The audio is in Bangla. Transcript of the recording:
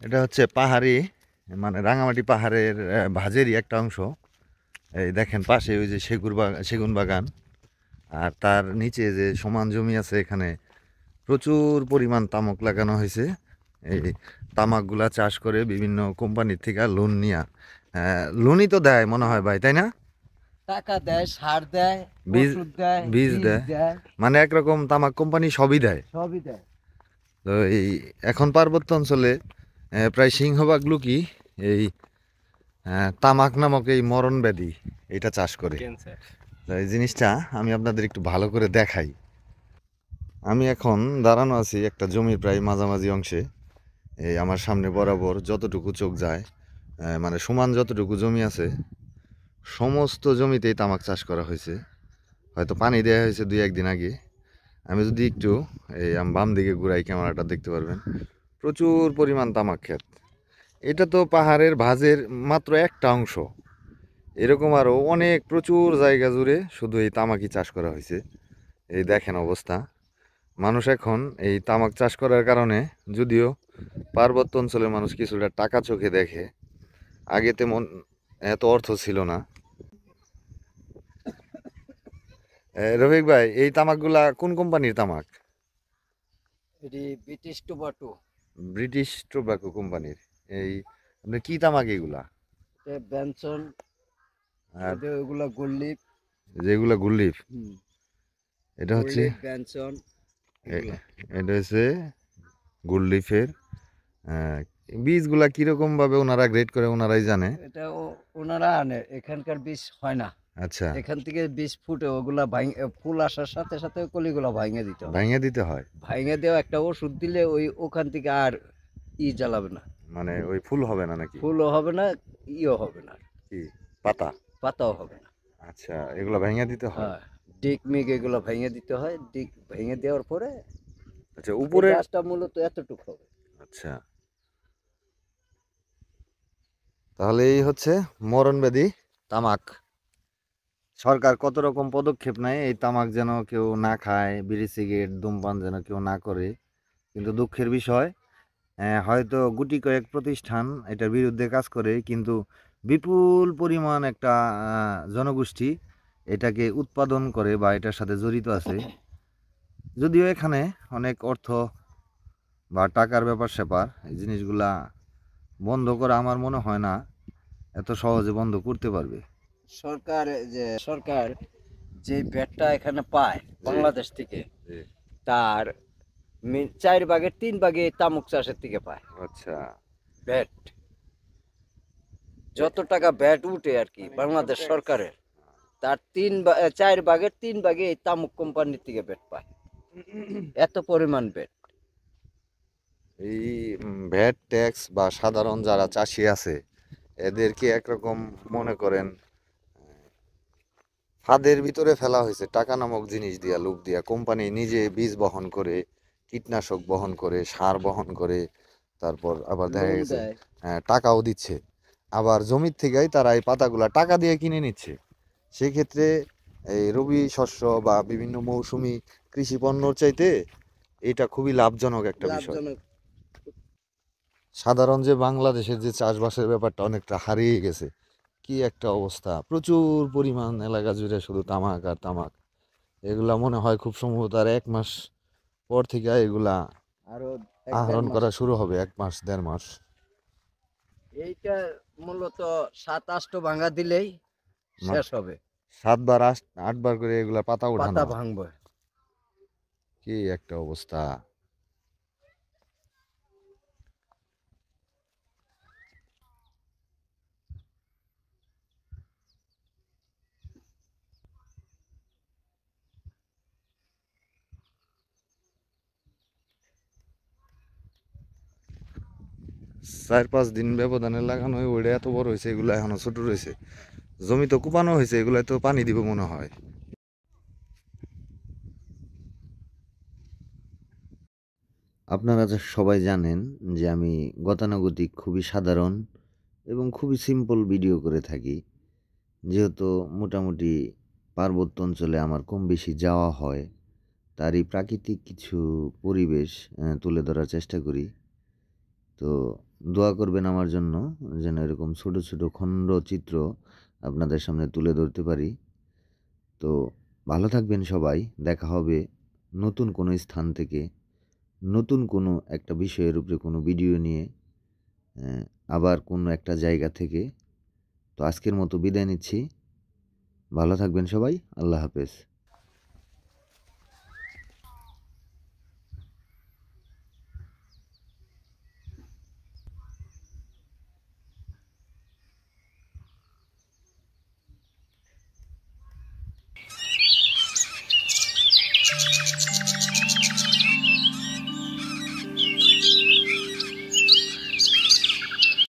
এটা হচ্ছে পাহাড়ি, মানে রাঙামাটি পাহাড়ের ভাজেরই একটা অংশ। এই দেখেন পাশে ওই যে সেগুন বাগান, আর তার নিচে যে সমান জমি আছে, এখানে প্রচুর পরিমাণ তামাক লাগানো হয়েছে। এই তামাকগুলা চাষ করে বিভিন্ন কোম্পানির থেকে লোন নিয়া, লোনই তো দেয় মনে হয় ভাই, তাই না? টাকা দেয়, সার দেয়, বীজ ওষুধ দেয়, বীজ বীজ দেয়, দেয়, মানে একরকম তামাক কোম্পানি সবই দেয়। সবই দেয়। তো এই এখন পার্বত্য অঞ্চলে প্রায় সিংহভাগ লোকই এই তামাক নামক এই মরণ ব্যাধি এটা চাষ করে। তো এই জিনিসটা আমি আপনাদের একটু ভালো করে দেখাই। আমি এখন দাঁড়ানো আছি একটা জমির প্রায় মাঝামাঝি অংশে। এই আমার সামনে বরাবর যতটুকু চোখ যায়, মানে সমান যতটুকু জমি আছে, সমস্ত জমিতেই তামাক চাষ করা হয়েছে। হয়তো পানি দেওয়া হয়েছে দুই একদিন আগে। আমি যদি একটু বাম দিকে ঘুরাই, ক্যামেরাটা দেখতে পারবেন প্রচুর পরিমাণ তামাক ক্ষেত। এটা তো পাহাড়ের ভাঁজের মাত্র একটা অংশ, এরকম আরও অনেক প্রচুর জায়গা জুড়ে শুধু এই তামাকই চাষ করা হয়েছে। এই দেখেন অবস্থা। মানুষ এখন এই তামাক চাষ করার কারণে, যদিও পার্বত্য অঞ্চলের মানুষ কিছুটা টাকা চোখে দেখে, আগে তেমন এত অর্থ ছিল না। রফিক ভাই, এই তামাকগুলা কোন কোম্পানির তামাক? এটি ব্রিটিশ টোবাকো। ব্রিটিশ টোব্যাকো কোম্পানির। এই আপনার কি তামাক এগুলা? বেনসন, আর ওগুলা গোল্ড। যেগুলা গুলিফ, হুম, এটা হচ্ছে গোল্ড বেনসন এ- এগুলা। এটা হচ্ছে গুলিফের। বীজগুলা কিরকম ভাবে ওনারা গ্রেড করে ওনারাই জানে। এটা ওনারা আনে, এখানকার বীজ হয় না। আচ্ছা, এখান থেকে বীজ ফুটে ওগুলা ফুল আসার সাথে সাথে কলিগুলা ভাঙে দিতে হয়। ভাঙিয়ে দিতে হয়। ভাঙে দেওয়া একটা ওষুধ দিলে ওখান থেকে আর জ্বালাবে না, মানে ওই ফুল হবে না নাকি? ফুলও হবে না, ইও হবে না, কি পাতা? পাতাও হবে না। আচ্ছা, এগুলা ভাঙিয়ে দিতে হয়। হ্যাঁ, ডিক মিক এগুলো ভেঙে দিতে হয়। ডিক ভেঙে দেওয়ার পরে আচ্ছা, এই উপরের। গাছটা মূলত এতটুকু হবে। আচ্ছা, তাহলে এই হচ্ছে মরণ ব্যাধি তামাক। সরকার কত রকম পদক্ষেপ নেয় এই তামাক যেন কেউ না খায়, বিড়ি সিগারেট ধূমপান যেন কেউ না করে। কিন্তু দুঃখের বিষয়, হয়তো গুটি কয়েক প্রতিষ্ঠান এটার বিরুদ্ধে কাজ করে, কিন্তু বিপুল পরিমাণ একটা জনগোষ্ঠী এটাকে উৎপাদন করে বা এটার সাথে জড়িত আছে। যদিও এখানে অনেক অর্থ বা টাকার ব্যাপার স্যাপার, এই জিনিসগুলা বন্ধ করা আমার মনে হয় না এত সহজে বন্ধ করতে পারবে। সরকার যে ভ্যাটটা এখানে পায় জি, বাংলাদেশ থেকে, জি। তার 4 ভাগের 3 ভাগে তামাক চাষের থেকে পায় আচ্ছা। ভ্যাট। এ- যত টাকা ভ্যাট উঠে আর কি বাংলাদেশ সরকারের, তার 4 ভাগের 3 ভাগে এই তামাক কোম্পানির থেকে ভ্যাট পায়। এত পরিমাণ ভ্যাট। এই ভ্যাট ট্যাক্স বা সাধারণ যারা চাষি আছে এদেরকে একরকম মনে করেন ফাঁদের ভিতরে ফেলা হয়েছে টাকা নামক জিনিস দিয়া, লোক দিয়া। কোম্পানি নিজে বীজ বহন করে, কীটনাশক বহন করে, সার বহন করে, তারপর আবার দেখা লোন গেছে দেয়। টাকাও দিচ্ছে। আবার জমির থেকেই তারা এই পাতাগুলা টাকা দিয়ে কিনে নিচ্ছে। সেক্ষেত্রে এই রবি শস্য বা বিভিন্ন মৌসুমী কৃষি পণ্যর চাইতে এটা খুবই লাভজনক একটা বিষয়। লাভজনক। সাধারণ যে বাংলাদেশের যে চাষবাসের ব্যাপারটা অনেকটা হারিয়ে গেছে। কি একটা অবস্থা, প্রচুর পরিমাণ এলাকা জুড়ে শুধু তামাক আর তামাক। এগুলা মনে হয় খুব সম্ভবত আর 1 মাস পর থেকে এগুলা আরো 1-1.5 আহরণ মাস। করা শুরু হবে, 1 মাস 1.5 মাস। এইটা মূলত 7-8 ভাঙা দিলেই মানে শেষ হবে। 7 বার 8 বার করে এগুলা পাতা পাতা উঠানো। ভাঙবে। কি একটা অবস্থা। 4-5 দিন ব্যবধানে লাগানো ওইটা এত বড় হয়েছে, এগুলো এখনো ছোট রয়েছে। জমি তো কুপানো হয়েছে, এগুলা তো পানি দিব মনে হয়। আপনারা তো সবাই জানেন যে আমি গতানুগতিক খুবই সাধারণ এবং খুবই সিম্পল ভিডিও করে থাকি। যেহেতু মোটামুটি পার্বত্য অঞ্চলে আমার কম বেশি যাওয়া হয়, তারই প্রাকৃতিক কিছু পরিবেশ তুলে ধরার চেষ্টা করি। তো দোয়া করবেন আমার জন্য, যেন এরকম ছোট ছোট খণ্ড চিত্র আপনাদের সামনে তুলে ধরতে পারি। তো ভালো থাকবেন সবাই। দেখা হবে নতুন কোনো স্থান থেকে, নতুন কোনো একটা বিষয়ের উপরে কোনো ভিডিও নিয়ে, অ্যা আবার কোনো একটা জায়গা থেকে। তো আজকের মতো বিদায় নিচ্ছি। ভালো থাকবেন সবাই। আল্লাহ হাফেজ।